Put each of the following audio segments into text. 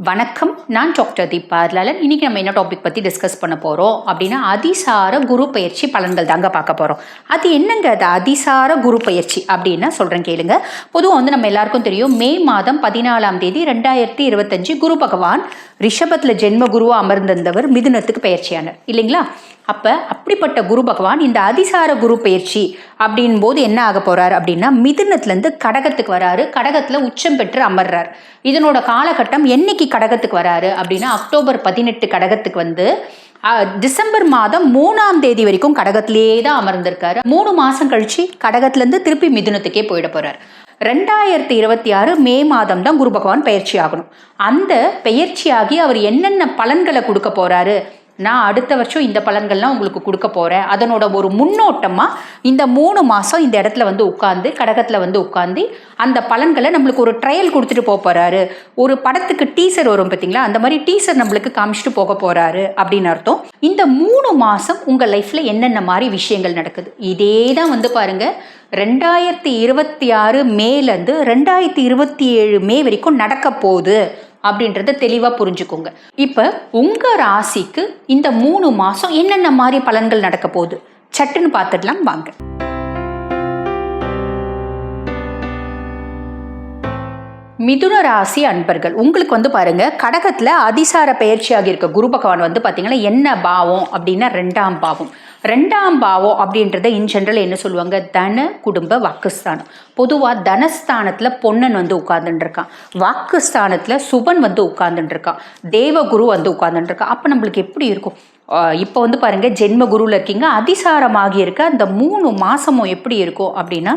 வணக்கம், நான் டாக்டர் தீபா லாலன். இன்னைக்கு நம்ம என்ன டாபிக் பற்றி டிஸ்கஸ் பண்ண போகிறோம் அப்படின்னா அதிசார குரு பயிற்சி பலன்கள் தாங்க பார்க்க போகிறோம். அது என்னங்க அது அதிசார குரு பயிற்சி அப்படின்னா சொல்கிறேன் கேளுங்க. பொதுவாக நம்ம எல்லாருக்கும் தெரியும், மே மாதம் 14ஆம் தேதி 2025 குரு பகவான் ரிஷபத்தில் ஜென்ம குருவாக அமர்ந்திருந்தவர் மிதுனத்துக்கு பயிற்சியானார் இல்லைங்களா? அப்போ அப்படிப்பட்ட குரு பகவான் இந்த அதிசார குரு பயிற்சி அப்படின் போது என்ன ஆக போகிறார் அப்படின்னா மிதுனத்துலேருந்து கடகத்துக்கு வராரு. கடகத்தில் உச்சம் பெற்று அமர்றார். இதனோட காலகட்டம் என்னைக்கு கடகத்துக்கு வராரு அப்படின்னா அக்டோபர் 18 கடகத்துக்கு வந்து டிசம்பர் மாதம் 3ஆம் தேதி வரைக்கும் கடகத்திலேயே தான் அமர்ந்திருக்காரு. 3 மாதம் கழிச்சு கடகத்திலேருந்து திருப்பி மிதுனத்துக்கே போயிட போகிறார். 2026 மே மாதம் தான் குரு பகவான் பயிற்சி ஆகணும். அந்த பயிற்சியாகி அவர் என்னென்ன பலன்களை கொடுக்க போகிறாரு, நான் அடுத்த வருஷம் இந்த பலன்கள்லாம் உங்களுக்கு கொடுக்க போகிறேன், அதனோட ஒரு முன்னோட்டமாக இந்த 3 மாதம் இந்த இடத்துல வந்து உட்காந்து கடகத்தில் வந்து உட்காந்து அந்த பலன்களை நம்மளுக்கு ஒரு ட்ரையல் கொடுத்துட்டு போக போகிறாரு. ஒரு படத்துக்கு டீசர் வரும் பார்த்தீங்களா, அந்த மாதிரி டீசர் நம்மளுக்கு காமிச்சிட்டு போக போகிறாரு அப்படின்னு அர்த்தம். இந்த 3 மாதம் உங்கள் லைஃப்பில் என்னென்ன மாதிரி விஷயங்கள் நடக்குது, இதே தான் வந்து பாருங்கள் 2026 மேலேருந்து 2027 மே வரைக்கும் நடக்க போகுது அப்படின்றத தெளிவாக புரிஞ்சுக்கோங்க. இப்போ உங்கள் ராசிக்கு இந்த 3 மாதம் என்னென்ன மாதிரி பலன்கள் நடக்க போகுது சட்டுன்னு பார்த்துடலாம் வாங்க. மிதுன ராசி அன்பர்கள், உங்களுக்கு வந்து பாருங்க கடகத்தில் அதிசார பயிற்சியாக இருக்க குரு பகவான் வந்து பார்த்தீங்கன்னா என்ன பாவம் அப்படின்னா 2ஆம் பாவம். 2ஆம் பாவம் அப்படின்றத இன் ஜென்ரல் என்ன சொல்லுவாங்க, தன குடும்ப வாக்குஸ்தானம். பொதுவாக தனஸ்தானத்தில் பொன்னன் வந்து உட்கார்ந்துருக்கான், வாக்குஸ்தானத்தில் சுபன் வந்து உட்கார்ந்துருக்கான், தேவகுரு வந்து உட்கார்ந்துருக்கான். அப்போ நம்மளுக்கு எப்படி இருக்கும்? இப்போ வந்து பாருங்க ஜென்ம குருவில் இருக்கீங்க, அதிசாரமாகி இருக்க அந்த 3 மாதமும் எப்படி இருக்கும் அப்படின்னா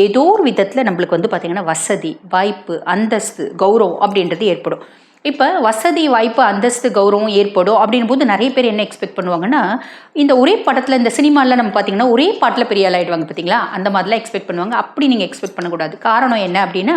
ஏதோ ஒரு விதத்தில் நம்மளுக்கு வந்து பார்த்திங்கன்னா வசதி வாய்ப்பு அந்தஸ்து கௌரவம் அப்படின்றது ஏற்படும். இப்போ வசதி வாய்ப்பு அந்தஸ்து கௌரவம் ஏற்படும் அப்படின் போது நிறைய பேர் என்ன எக்ஸ்பெக்ட் பண்ணுவாங்கன்னா, இந்த ஒரே படத்தில் இந்த சினிமாவில் நம்ம பார்த்திங்கன்னா ஒரே பாட்டில் பெரிய ஆள் ஆகிடுவாங்க பார்த்தீங்களா, அந்த மாதிரிலாம் எக்ஸ்பெக்ட் பண்ணுவாங்க. அப்படி நீங்கள் எக்ஸ்பெக்ட் பண்ணக்கூடாது. காரணம் என்ன அப்படின்னா,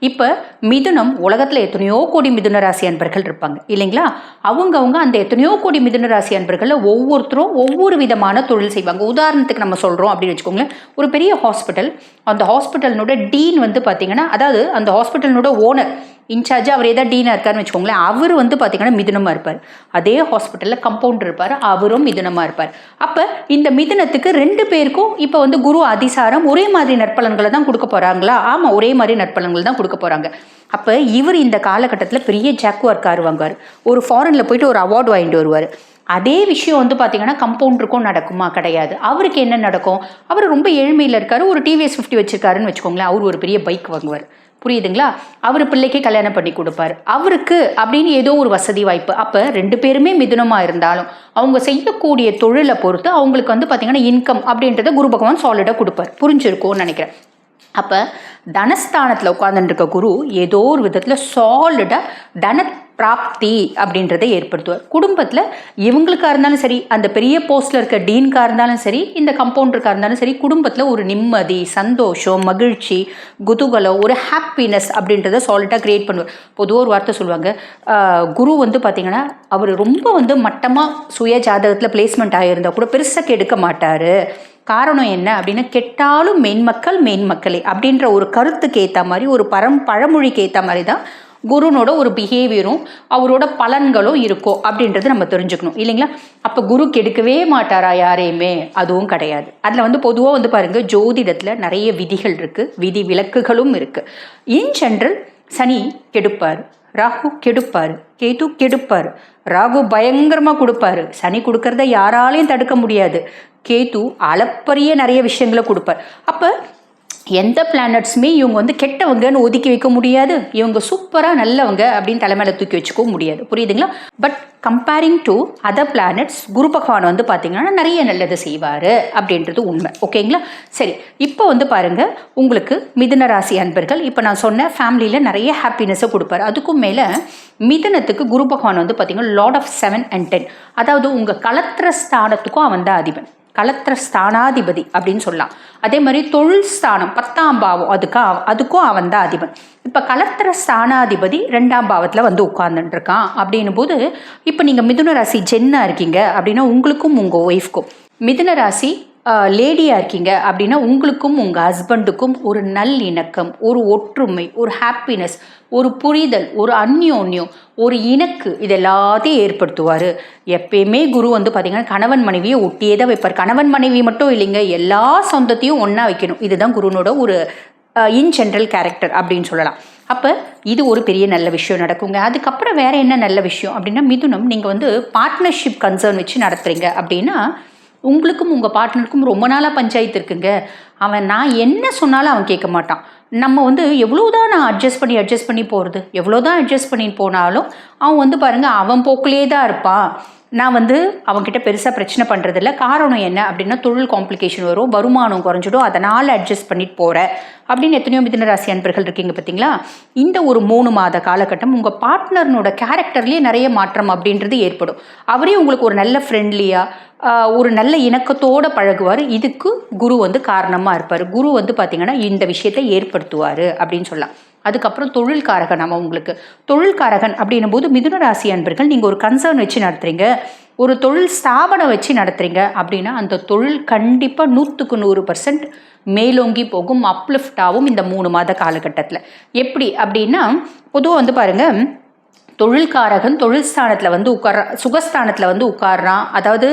இப்போ மிதுனம் உலகத்தில் எத்தனையோ கோடி மிதுன ராசி அன்பர்கள் இருப்பாங்க இல்லைங்களா? அவங்க அந்த எத்தனையோ கோடி மிதுன ராசி அன்பர்களில் ஒவ்வொருத்தரும் ஒவ்வொரு விதமான தொழில் செய்வாங்க. உதாரணத்துக்கு நம்ம சொல்கிறோம் அப்படின்னு வச்சுக்கோங்களேன், ஒரு பெரிய ஹாஸ்பிட்டல், அந்த ஹாஸ்பிட்டலினோட டீன் வந்து பார்த்திங்கன்னா, அதாவது அந்த ஹாஸ்பிட்டலினோட ஓனர் இன்சார்ஜ் அவர் ஏதாவது டீனாக இருக்காருன்னு வச்சுக்கோங்களேன், அவர் வந்து பார்த்திங்கன்னா மிதுனமாக இருப்பார். அதே ஹாஸ்பிட்டலில் கம்பவுண்டர் இருப்பார், அவரும் மிதுனமாக இருப்பார். அப்போ இந்த மிதுனத்துக்கு 2 பேருக்கும் இப்போ வந்து குரு அதிசாரம் ஒரே மாதிரி நற்பலன்களை தான் கொடுக்க போகிறாங்களா? ஆமாம், ஒரே மாதிரி நற்பலன்கள் தான் கொடுக்க போகிறாங்க. அப்போ இவர் இந்த காலகட்டத்தில் பெரிய ஜாக்குவார் கார் வாங்குவார், ஒரு ஃபாரினில் போயிட்டு ஒரு அவார்டு வாங்கிட்டு வருவார். அதே விஷயம் வந்து பார்த்தீங்கன்னா கம்பவுண்டருக்கும் நடக்குமா? கிடையாது. அவருக்கு என்ன நடக்கும்? அவர் ரொம்ப ஏழ்மையில் இருக்கார், ஒரு டிவிஎஸ் 50 வச்சுருக்காருன்னு வச்சுக்கோங்களேன், அவர் ஒரு பெரிய பைக் வாங்குவார். புரியுதுங்களா? அவர் பிள்ளைக்கு கல்யாணம் பண்ணி கொடுப்பார், அவருக்கு அப்படின்னு ஏதோ ஒரு வசதி வாய்ப்பு. அப்போ 2 பேருமே மிதுனமாக இருந்தாலும் அவங்க செய்யக்கூடிய தொழிலை பொறுத்து அவங்களுக்கு வந்து பார்த்திங்கன்னா இன்கம் அப்படின்றத குரு பகவான் சாலிடாக கொடுப்பார். புரிஞ்சிருக்கும்னு நினைக்கிறேன். அப்போ தனஸ்தானத்தில் உட்கார்ந்துருக்க குரு ஏதோ ஒரு விதத்தில் சாலிடாக தன பிராப்தி அப்படின்றத ஏற்படுத்துவார். குடும்பத்தில் இவங்களுக்காக இருந்தாலும் சரி, அந்த பெரிய போஸ்டில் இருக்க டீனுக்காக இருந்தாலும் சரி, இந்த கம்பவுண்டருக்காக இருந்தாலும் சரி, குடும்பத்தில் ஒரு நிம்மதி சந்தோஷம் மகிழ்ச்சி குதூகலம் ஒரு ஹாப்பினஸ் அப்படின்றத சாலிடாக க்ரியேட் பண்ணுவார். பொதுவாக ஒரு வார்த்தை சொல்லுவாங்க, குரு வந்து பார்த்திங்கன்னா அவர் ரொம்ப வந்து மட்டமாக சுய ஜாதகத்தில் பிளேஸ்மெண்ட் ஆகியிருந்தால் கூட பெருசாக கெடுக்க மாட்டார். காரணம் என்ன அப்படின்னா, கெட்டாலும் மேன்மக்களே அப்படின்ற ஒரு கருத்துக்கு ஏற்ற மாதிரி ஒரு பழமொழிக்கு ஏற்ற மாதிரி தான் குருனோட ஒரு பிஹேவியரும் அவரோட பலன்களும் இருக்கும் அப்படின்றது நம்ம தெரிஞ்சுக்கணும் இல்லைங்களா? அப்போ குரு கெடுக்கவே மாட்டாரா யாரையுமே? அதுவும் கிடையாது. அதில் வந்து பொதுவாக வந்து பாருங்கள் ஜோதிடத்தில் நிறைய விதிகள் இருக்குது, விதி விலக்குகளும் இருக்குது. இன் ஜென்ரல் சனி கெடுப்பார், ராகு கெடுப்பார், கேது கெடுப்பார். ராகு பயங்கரமாக கொடுப்பாரு, சனி கொடுக்கறத யாராலையும் தடுக்க முடியாது. கேது அளப்பரிய நிறைய விஷயங்களை கொடுப்பார். அப்போ எந்த பிளானட்ஸுமே இவங்க வந்து கெட்டவங்கன்னு ஒதுக்கி வைக்க முடியாது, இவங்க சூப்பராக நல்லவங்க அப்படின்னு தலைமையில தூக்கி வச்சுக்கவும் முடியாது. புரியுதுங்களா? But comparing to other planets Guru Bhagavan வந்து பார்த்தீங்கன்னா நிறைய நல்லது செய்வார் அப்படின்றது உண்மை. ஓகேங்களா? சரி, இப்போ வந்து பாருங்கள் உங்களுக்கு மிதுன ராசி அன்பர்கள், இப்போ நான் சொன்ன ஃபேமிலியில் நிறைய ஹாப்பினஸை கொடுப்பார். அதுக்கும் மேலே மிதுனத்துக்கு குரு பகவான் வந்து பார்த்தீங்கன்னா லார்ட் ஆஃப் 7 and 10, அதாவது உங்கள் கலத்திர ஸ்தானத்துக்கும் அவன் தான் அதிபன், கலத்திர ஸ்தானாதிபதி அப்படின்னு சொல்லலாம். அதே மாதிரி தொழில் ஸ்தானம் 10ஆம் பாவம் அதுக்கும் அவன் தான் அதிபன். இப்போ கலத்திர ஸ்தானாதிபதி 2ஆம் பாவத்தில் வந்து உட்கார்ந்துட்டுருக்கான் அப்படின்னும் போது, இப்போ நீங்கள் மிதுன ராசி ஜென்னா இருக்கீங்க அப்படின்னா உங்களுக்கும் உங்கள் ஒய்ஃப்க்கும் மிதுன ராசி லேடியாக இருக்கீங்க அப்படின்னா உங்களுக்கும் உங்கள் ஹஸ்பண்டுக்கும் ஒரு நல்லிணக்கம், ஒரு ஒற்றுமை, ஒரு ஹாப்பினஸ், ஒரு புரிதல், ஒரு அந்யோன்யம், ஒரு இணக்கு இது எல்லாத்தையும் ஏற்படுத்துவார். எப்பயுமே குரு வந்து பார்த்திங்கன்னா கணவன் மனைவியை ஒட்டியே தான் வைப்பார். கணவன் மனைவி மட்டும் இல்லைங்க, எல்லா சொந்தத்தையும் ஒன்றா வைக்கணும். இதுதான் குருனோட ஒரு இன் ஜென்ரல் கேரக்டர் அப்படின்னு சொல்லலாம். அப்போ இது ஒரு பெரிய நல்ல விஷயம் நடக்குங்க. அதுக்கப்புறம் வேறு என்ன நல்ல விஷயம் அப்படின்னா, மிதுனம் நீங்கள் வந்து பார்ட்னர்ஷிப் கன்சர்ன் வச்சு நடத்துகிறீங்க அப்படின்னா உங்களுக்கும் உங்கள் பார்ட்னருக்கும் ரொம்ப நாளாக பஞ்சாயத்து இருக்குங்க. நான் என்ன சொன்னாலும் அவன் கேட்க மாட்டான். நம்ம வந்து எவ்வளோதான் நான் அட்ஜஸ்ட் பண்ணி போகிறது, எவ்வளோதான் அட்ஜஸ்ட் பண்ணி போனாலும் அவன் வந்து பாருங்கள் அவன் போக்கிலே தான் இருப்பான். நான் வந்து அவங்ககிட்ட பெருசாக பிரச்சனை பண்ணுறதில்ல. காரணம் என்ன அப்படின்னா, தொழில் காம்ப்ளிகேஷன் வரும், வருமானம் குறைஞ்சிடும், அதனால் அட்ஜஸ்ட் பண்ணிட்டு போகிறேன் அப்படின்னு எத்தனையோ மிதுன ராசி அன்பர்கள் இருக்கீங்க பார்த்தீங்களா. இந்த ஒரு 3 மாத காலகட்டம் உங்கள் பார்ட்னர்னோட கேரக்டர்லேயே நிறைய மாற்றம் அப்படின்றது ஏற்படும். அவரே உங்களுக்கு ஒரு நல்ல ஃப்ரெண்ட்லியாக ஒரு நல்ல இணக்கத்தோடு பழகுவார். இதுக்கு குரு வந்து காரணமாக இருப்பார். குரு வந்து பார்த்திங்கன்னா இந்த விஷயத்தை ஏற்படுத்துவார் அப்படின்னு சொல்லலாம். அதுக்கப்புறம் தொழில்காரகன். நம்ம உங்களுக்கு தொழில்காரகன் அப்படின்னும் போது மிதுன ராசி அன்பர்கள் நீங்கள் ஒரு கன்சர்ன் வச்சு நடத்துகிறீங்க, ஒரு தொழில் ஸ்தாபனம் வச்சு நடத்துகிறீங்க அப்படின்னா அந்த தொழில் கண்டிப்பாக 100க்கு 100% மேலோங்கி போகும், அப்லிஃப்ட் ஆகும் இந்த 3 மாத காலகட்டத்தில். எப்படி அப்படின்னா பொதுவாக வந்து பாருங்கள், தொழில்காரகன் தொழில் ஸ்தானத்தில் வந்து சுகஸ்தானத்தில் வந்து உட்கார்றான், அதாவது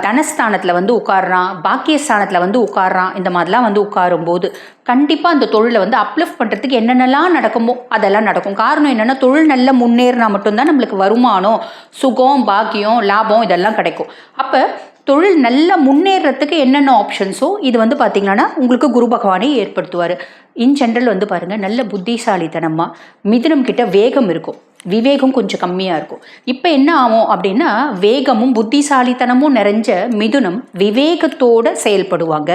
தனஸ்தானத்தில் வந்து உட்கார்றான், பாக்கியஸ்தானத்தில் வந்து உட்கார்றான். இந்த மாதிரிலாம் வந்து உட்காரும்போது கண்டிப்பாக அந்த தொழிலை வந்து அப்லிஃப்ட் பண்ணுறதுக்கு என்னென்னலாம் நடக்குமோ அதெல்லாம் நடக்கும். காரணம் என்னென்னா, தொழில் நல்ல முன்னேறினா மட்டும்தான் நம்மளுக்கு வருமானம், சுகம், பாக்கியம், லாபம் இதெல்லாம் கிடைக்கும். அப்போ தொழில் நல்ல முன்னேறத்துக்கு என்னென்ன ஆப்ஷன்ஸோ இது வந்து பார்த்திங்கன்னா உங்களுக்கு குரு பகவானே ஏற்படுத்துவார். இன் ஜென்ரல் வந்து பாருங்கள், நல்ல புத்திசாலித்தனமாக மிதுனம் கிட்ட வேகம் இருக்கும், விவேகம் கொஞ்சம் கம்மியாக இருக்கும். இப்போ என்ன ஆகும் அப்படின்னா, வேகமும் புத்திசாலித்தனமும் நிறைஞ்ச மிதுனம் விவேகத்தோடு செயல்படுவாங்க.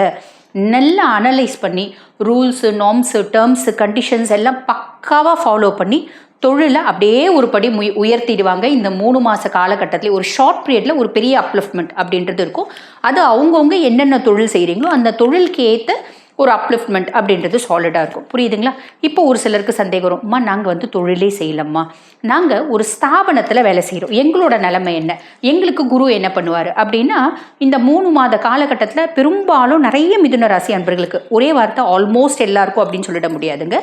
நல்லா அனலைஸ் பண்ணி ரூல்ஸு, நார்ம்ஸு, டேர்ம்ஸு, கண்டிஷன்ஸ் எல்லாம் பக்காவாக ஃபாலோ பண்ணி தொழிலை அப்படியே ஒரு படி உயர்த்திடுவாங்க. இந்த 3 மாத காலகட்டத்தில் ஒரு ஷார்ட் பீரியடில் ஒரு பெரிய அப்லிஃப்ட்மெண்ட் அப்படின்றது இருக்கும். அது அவங்கவுங்க என்னென்ன தொழில் செய்கிறீங்களோ அந்த தொழிலுக்கு ஏற்ற ஒரு அப்லிஃப்ட்மெண்ட் அப்படின்றது சாலிடாக இருக்கும். புரியுதுங்களா? இப்போ ஒரு சிலருக்கு சந்தேகம் வரும், அம்மா நாங்கள் வந்து தொழிலே செய்யலம்மா, நாங்கள் ஒரு ஸ்தாபனத்தில் வேலை செய்கிறோம், எங்களோட நிலைமை என்ன, எங்களுக்கு குரு என்ன பண்ணுவார் அப்படின்னா, இந்த 3 மாத காலகட்டத்தில் பெரும்பாலும் நிறைய மிதுன ராசி அன்பர்களுக்கு, ஒரே வார்த்தை ஆல்மோஸ்ட் எல்லாருக்கும் அப்படின்னு சொல்லிட முடியாதுங்க,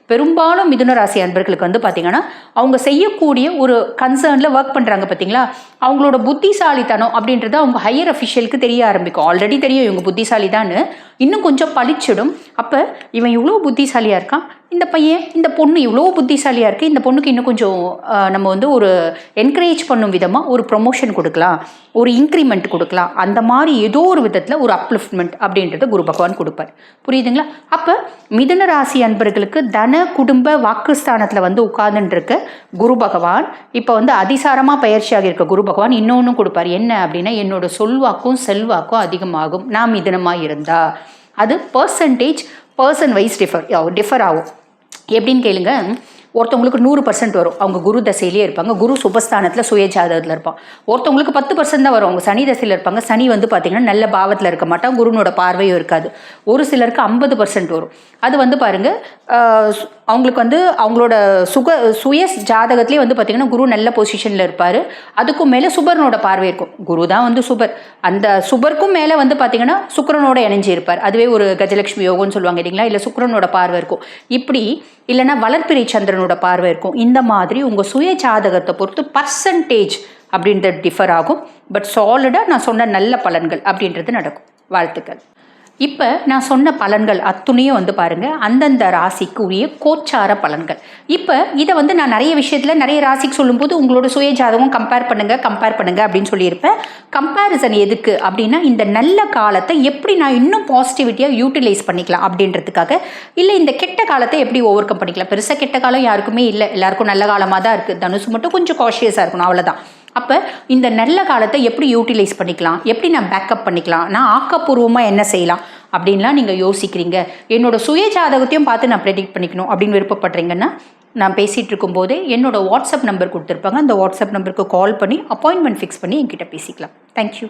பெரும்பாலும் மிதுன ராசி அன்பர்களுக்கு வந்து பார்த்திங்கன்னா அவங்க செய்யக்கூடிய ஒரு கன்சர்னில் ஒர்க் பண்ணுறாங்க பார்த்தீங்களா, அவங்களோட புத்திசாலித்தனம் அப்படின்றது அவங்க ஹையர் அஃபிஷியலுக்கு தெரிய ஆரம்பிக்கும். ஆல்ரெடி தெரியும் இவங்க புத்திசாலி தான், இன்னும் கொஞ்சம் பளிச்சிடும். அப்போ இவன் இவ்வளோ புத்திசாலியாக இருக்கான், இந்த பையன் இந்த பொண்ணு இவ்வளோ புத்திசாலியாக இருக்குது, இந்த பொண்ணுக்கு இன்னும் கொஞ்சம் நம்ம வந்து ஒரு என்கரேஜ் பண்ணும் விதமாக ஒரு ப்ரொமோஷன் கொடுக்கலாம், ஒரு இன்க்ரிமெண்ட் கொடுக்கலாம், அந்த மாதிரி ஏதோ ஒரு விதத்தில் ஒரு அப்லிஃப்ட்மெண்ட் அப்படின்றத குரு பகவான் கொடுப்பார். புரியுதுங்களா? அப்போ மிதுன ராசி அன்பர்களுக்கு தன குடும்ப வாக்குஸ்தானத்தில் வந்து உட்கார்ந்துருக்க குரு பகவான் இப்போ வந்து அதிசாரமாக பயிற்சியாக இருக்க குரு பகவான் இன்னொன்றும் கொடுப்பார். என்ன அப்படின்னா, என்னோட சொல்வாக்கும் செல்வாக்கும் அதிகமாகும் நான் மிதுனமாக இருந்தா. அது பர்சன் வைஸ் டிஃபர் ஆகும். எப்படின்னு கேளுங்க, ஒருத்தவங்களுக்கு 100% வரும், அவங்க குரு தசையிலே இருப்பாங்க, குரு சுபஸ்தானத்தில் சுயஜாதகத்தில் இருப்பான். ஒருத்தவங்களுக்கு 10% தான் வரும், அவங்க சனி தசையில் இருப்பாங்க, சனி வந்து பார்த்திங்கன்னா நல்ல பாவத்தில் இருக்க மாட்டான், குருனோட பார்வையும் இருக்காது. ஒரு சிலருக்கு 50% வரும். அது வந்து பாருங்கள், அவங்களுக்கு வந்து அவங்களோட சுய ஜாதகத்திலே வந்து பார்த்திங்கன்னா குரு நல்ல பொசிஷனில் இருப்பார். அதுக்கும் மேலே சுபர்னோட பார்வை இருக்கும். குரு தான் வந்து சுபர், அந்த சுபருக்கும் மேலே வந்து பார்த்திங்கன்னா சுக்கிரனோட இணைஞ்சி இருப்பார். அதுவே ஒரு கஜலட்சுமி யோகம்னு சொல்லுவாங்க இல்லைங்களா, இல்லை சுக்கிரனோட பார்வை இருக்கும். இப்படி இல்லைன்னா வளர்ப்பிறை சந்திரனோட பார்வை இருக்கும். இந்த மாதிரி உங்கள் சுய ஜாதகத்தை பொறுத்து பர்சன்டேஜ் அப்படின்றது டிஃபர் ஆகும். பட் சாலிடாக நான் சொன்ன நல்ல பலன்கள் அப்படின்றது நடக்கும். வாழ்த்துக்கள். இப்போ நான் சொன்ன பலன்கள் அத்துணையும் வந்து பாருங்கள் அந்தந்த ராசிக்கு உரிய கோச்சார பலன்கள். இப்போ இதை வந்து நான் நிறைய விஷயத்தில் நிறைய ராசிக்கு சொல்லும்போது உங்களோட சுய ஜாதகம் கம்பேர் பண்ணுங்கள் அப்படின்னு சொல்லியிருப்பேன். கம்பேரிசன் எதுக்கு அப்படின்னா, இந்த நல்ல காலத்தை எப்படி நான் இன்னும் பாசிட்டிவிட்டியாக யூட்டிலைஸ் பண்ணிக்கலாம் அப்படின்றதுக்காக. இல்லை இந்த கெட்ட காலத்தை எப்படி ஓவர் கம் பண்ணிக்கலாம். பெருசாக கெட்ட காலம் யாருக்குமே இல்லை, எல்லாருக்கும் நல்ல காலமாக தான் இருக்குது. தனுசு மட்டும் கொஞ்சம் காஷியஸாக இருக்கணும், அவ்வளோதான். அப்போ இந்த நல்ல காலத்தை எப்படி யூட்டிலைஸ் பண்ணிக்கலாம், எப்படி நான் பேக்கப் பண்ணிக்கலாம், நான் ஆக்கப்பூர்வமாக என்ன செய்யலாம் அப்படின்லாம் நீங்கள் யோசிக்கிறீங்க. என்னோடய சுய ஜாதகத்தையும் பார்த்து நான் ப்ரெடிக்ட் பண்ணிக்கணும் அப்படின்னு விருப்பப்படுறீங்கன்னா, நான் பேசிகிட்டு இருக்கும்போதே என்னோடய வாட்ஸ்அப் நம்பர் கொடுத்துருப்பாங்க, அந்த வாட்ஸ்அப் நம்பருக்கு கால் பண்ணி அப்பாயின்மெண்ட் ஃபிக்ஸ் பண்ணி என்கிட்ட பேசிக்கலாம். தேங்க்யூ.